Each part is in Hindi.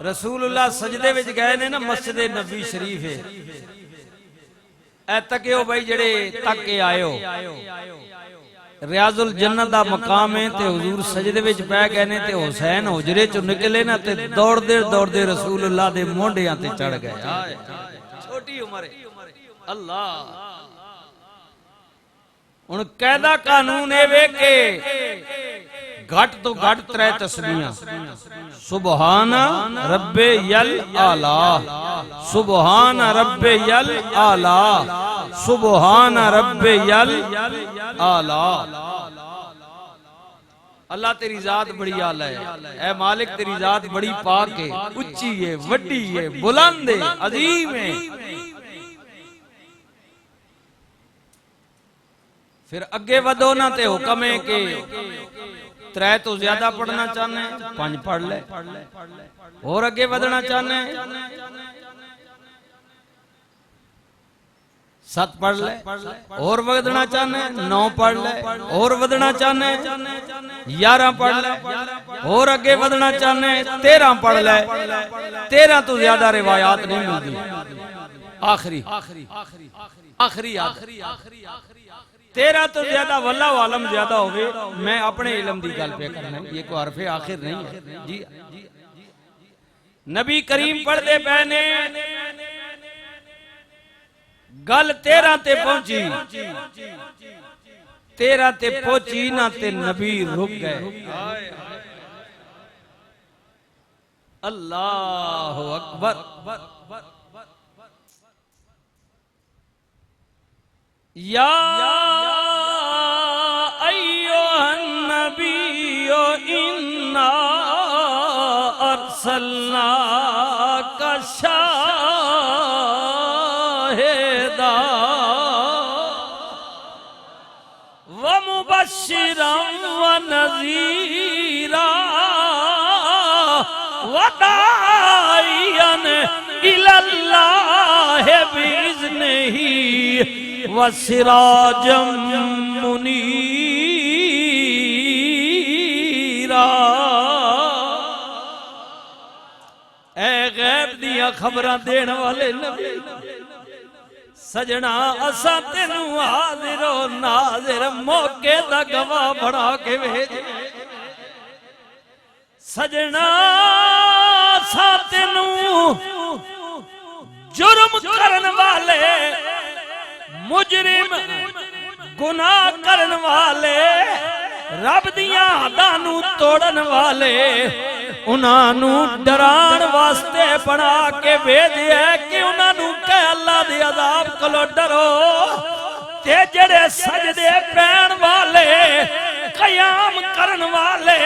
रसूलुल्लाह सजदे विच गए ने ना मस्जिद नबी शरीफ है ए तकियो भाई जेड़े तक के आयो रियाजुल जन्नत दा मकाम है ते हुजूर सजदे विच पै गए ने ते हुसैन हुजरे चों निकले ना ते दौड़दे दौड़दे रसूलुल्लाह दे मोंढियां ते चढ़ गए। छोटी उम्र अल्लाह हुण कायदा कानून ए वे के घट तो घट 3 तस्बीहां सुबहान रब्बे यल आला सुबहान रब्बे यल आला सुबहान रब्बे यल आला। अल्लाह तेरी जात बड़ी आला है, ऐ मालिक तेरी जात बड़ी पाक है, उच्ची है, वड्डी है, बुलंद है, अजीम है। फिर अगे वधो ना ते हुक्म है के 3 तो ज्यादा पढ़ना चाहने 5 पढ़ ले, और अगे बढ़ना चाहने 7 पढ़ ले, और बढ़ना चाहने 9 पढ़ ले, और बढ़ना चाहने 11 पढ़ ले, और अगे बढ़ना चाहने 13 पढ़ ले। 13 तो ज्यादा रिवायात नहीं मिलती। आखिरी आखिरी आखिरी 13 तो ज्यादा वल्ला आलम ज्यादा होवे। मैं अपने इल्म दी गल पे करना, ये कोई हरफे आखिर नहीं है जी। नबी करीम पढ़दे पे ने गल 13 ते पहुंची, 13 ते पहुंची ना ते नबी रुक गए। अल्लाह अकबर। या अय्युहन नबियो इन्ना अरसलनाका शाहिदा व मुबश्शिरन व नज़ीरा व दाइयन इलल्लाहि बिइज़्निही वसिराजम मुनीरा। ऐ गैब दिया खबरां देने वाले नबी सजना असा तेनू हाजिरो नाजिर मौके दा गवाह बना के भेज। सजना असा तेनू जुर्म करन वाले मुजरिम गुनाह करन वाले रब दियां हदां नू तोड़न वाले उन्हां नू डराण वास्ते बना के भेजिया कि उन्हां नू कह अल्लाह दे अजाब कोलो डरो। ते जेड़े सजदे पैण वाले कयाम करन वाले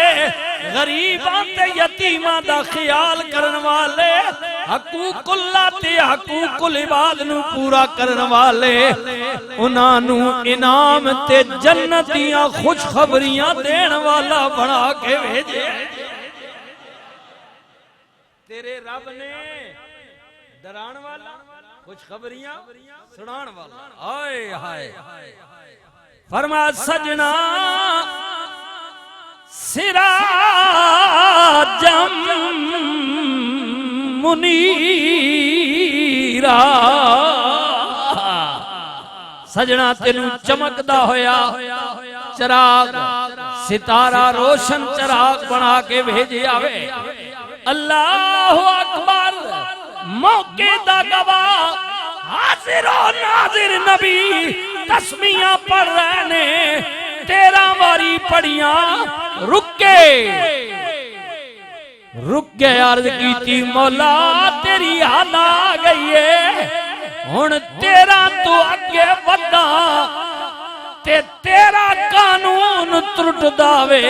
गरीबां ते यतीमां दा ख्याल करन वाले हकूकुल्लाह ते हकूकुल इबाद नू पूरा करन वाले उन्हां नू इनाम ते जन्नत दियां खुशखबरियां देण वाला बना के भेजे। तेरे रब ने डराण वाला खुशखबरियां सुनाण वाला। हाय हाय फरमा सजना सिराजम मुनीरा। सजना तेनू चमकदा होया चराग सितारा रोशन चराग बना के भेजे आवे। अल्लाह अकबर। मौके दा गवाह हाजिर नाजिर नबी तस्मीयां पढ़ रहे ने 13 बारी पढ़िया रुके रुक गए। अर्ज की मौला तेरी हाल आ गई है हुण 13 तू अगे वधा ते तेरा कानून त्रुटदा वे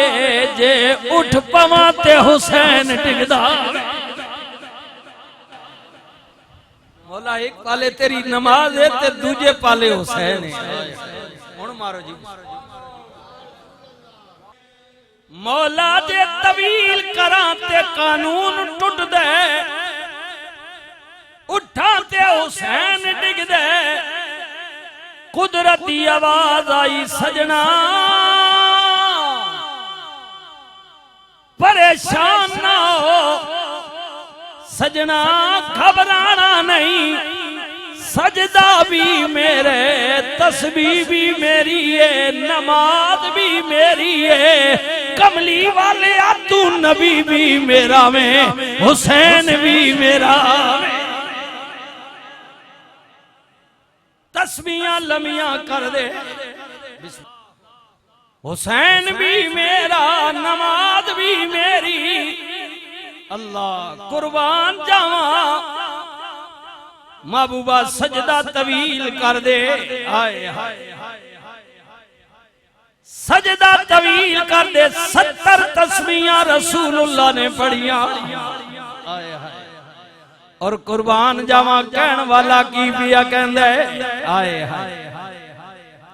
जे उठ पवा ते हुसैन डिगदा। मौला एक पाले तेरी नमाज है ते दूजे पाले हुसैन है। हुण मारो जी। मौला दे तवील करा ते कानून टुट दे उठा ते हुसैन डिग दे। कुदरती आवाज आई सजना परेशान ना हो सजना घबराना नहीं, सजदा भी मेरे, तस्बीह भी मेरी है, नमाज भी मेरी है। कमली वाले तू नबी भी मेरा में, हुसैन भी मेरा में। तस्बीहां लमियां कर दे, हुसैन भी मेरा, नमाज भी मेरी। अल्लाह कुर्बान जावा, महबूबा सजदा तवील कर दे। हाय हाय सजदा तवील कर दे। 70 तस्बीहां रसूलुल्लाह ने पढ़िया। और कुर्बान जावा कहन वाला की पिया कहंदा है। हाय हाय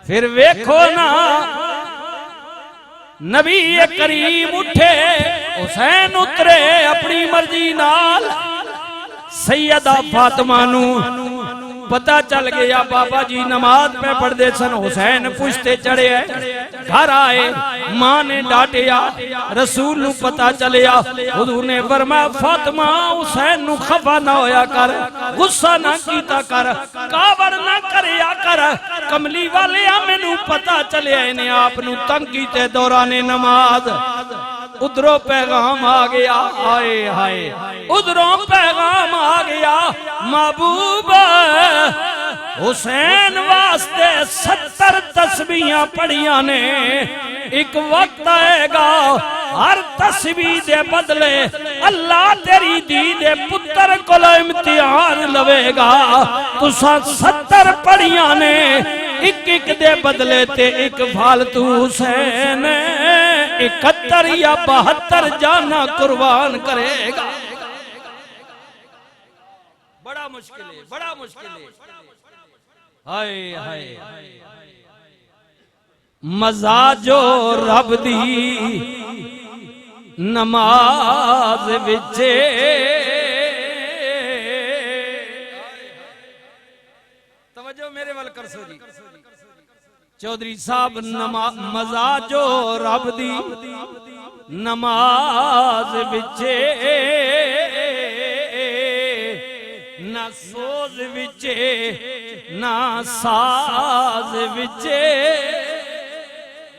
फिर वेखो ना नबी करीम उठे, हुसैन उतरे अपनी मर्जी नाल। सैयदा फातिमा नू पता चल गया बाबा जी नमाज में पढ़ते सन, हुसैन पुछते चढ़े। घर आए, मां ने डांटिया, रसूल नू पता चलिया। हुजूर ने फरमाया फातिमा हुसैन नू खफा ना होया कर, गुस्सा ना कीता कर, कावड़ ना करया कर। कमली वाले मैनू पता चलिया इन्हें आप नू तंग कीते दौराने नमाज। उधरों पैगाम आ गया। हाय हाय उधरों पैगाम आ गया। महबूब हुसैन वास्ते 70 तस्बीहां पढ़िया ने। एक वक्त आएगा हर तस्बीह दे बदले अल्लाह तेरी दी दे पुत्र को इम्तिहान लवेगा। तुसा 70 पढ़िया ने, एक एक दे बदले ते एक फालतू हुसैन 71 या 72 जाना कुर्बान करेगा। बड़ा मुश्किल है, बड़ा मुश्किल है। हाय हाय मजा जो रब दी नमाज विचे। तवज्जो मेरे वाल कर सो जी चौधरी साहब। मजा जो रब दी नमाज विचे, ना सोज विचे ना साज विचे,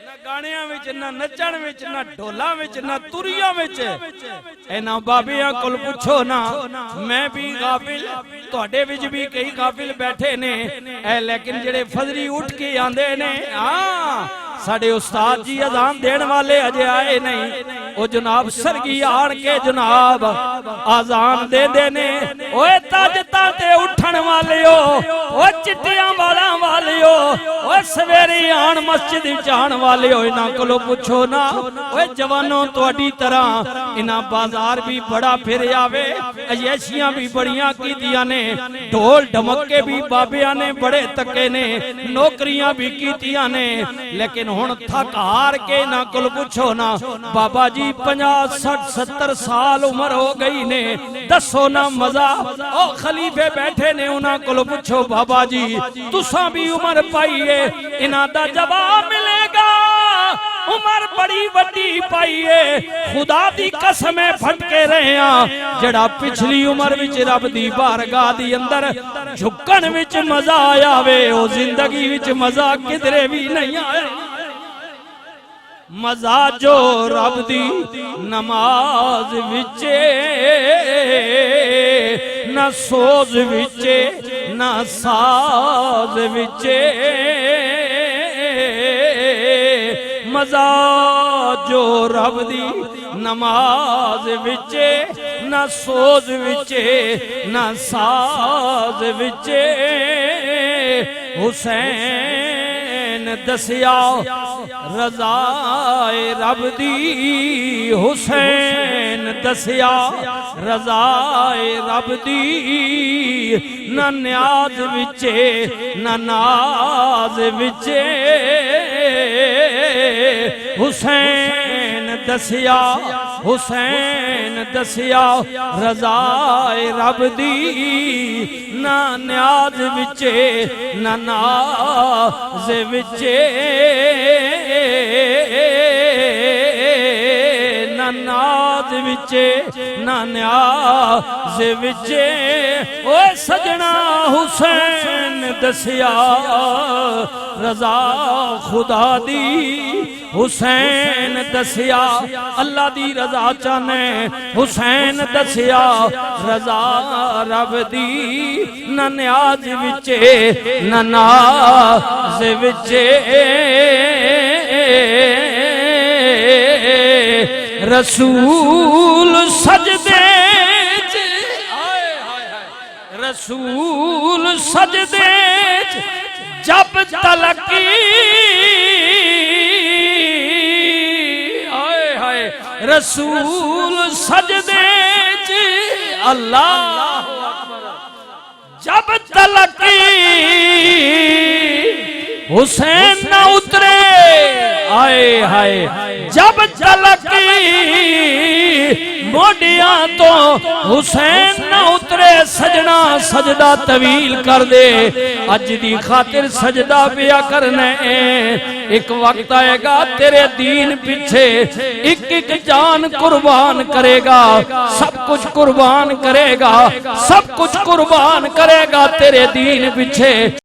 ना गाणियां विच, ना नचण विच, ना ढोलां विच, ना तुरियां विच। इन्हां बाबियां कोल पुछो ना, मैं भी गाफिल, तुहाडे विच भी कई गाफिल बैठे ने, लेकिन जेड़े फजरी उठ के आंदे ने। हाँ साडे उस्ताद जी अजान देने वाले अजे आए नहीं, वो जनाब सरगी आन के जनाब आजान दे देने। ओए ताजता ते उठन वाले हो, ओ चिट्टियां वाला वाले हो, ओ सवेरे आन मस्जिद विच आन वाले हो। इन्हां कोलों पुछो ना, ओए जवानों तुहाडी तरह इन्हां बाजार भी बड़ा फिर आवे, अयेशियां भी बड़ियां कीतियां ने, ढोल ढमके भी बाबियां ने बड़े तके ने, नौकरियां भी कीतियां ने। लेकिन हुण थक हार के ना कुल पुछो ना, बाबा जी 50 60 70 साल उम्र हो गई ने, दसो ना मजा। ओ खलीफे बैठे ने, उन्हां कोल पुछो बाबा जी तुसां भी उम्र पाई है, इन्हां दा जवाब मिलेगा उम्र बड़ी वड्डी पाई है। खुदा दी कसम फटके रहे हैं, जड़ा पिछली उम्र विच रब दी बारगाह दी अंदर झुकण विच मजा आया वे, ओ जिंदगी विच मजा किधरे भी नहीं आया। मजा जो रब दी नमाज विचे, ना सोज विचे ना साज विचे। मजा जो रब दी नमाज विचे, ना सोज विचे ना साज विचे। हुसैन दसिया रज़ाए रब दी, हुसैन दसिया रज़ाए रब दी। ना न्याज विचे ना नाज विचे, हुसैन दसिया हुसैन दसिया रज़ाए रब दी। ना न्याज विचे ना नाज विचे, ना ना नाज विचे ना न्याज विचे। ओ सजना हुसैन दसिया रजा खुदा दी, हुसैन दसिया अल्लाह दी रजा चाने, हुसैन दसिया रजा रब दी, न न्याज विचे न नाज विचे। रसूल सजदे रसूल सजदे जब तलकी, हाय हाय रसूल सजदे अल्लाह जब तलकी, हुसैन न उतरे आए हाय जब तलकी, मोडिया तो हुसैन न उतरे। सजना सजदा तवील कर दे, अज दी खातिर सजदा पिया करने। एक वक्त आएगा तेरे दीन पीछे एक एक जान कुर्बान करेगा, सब कुछ कुर्बान करेगा, सब कुछ कुर्बान करेगा तेरे दीन पीछे।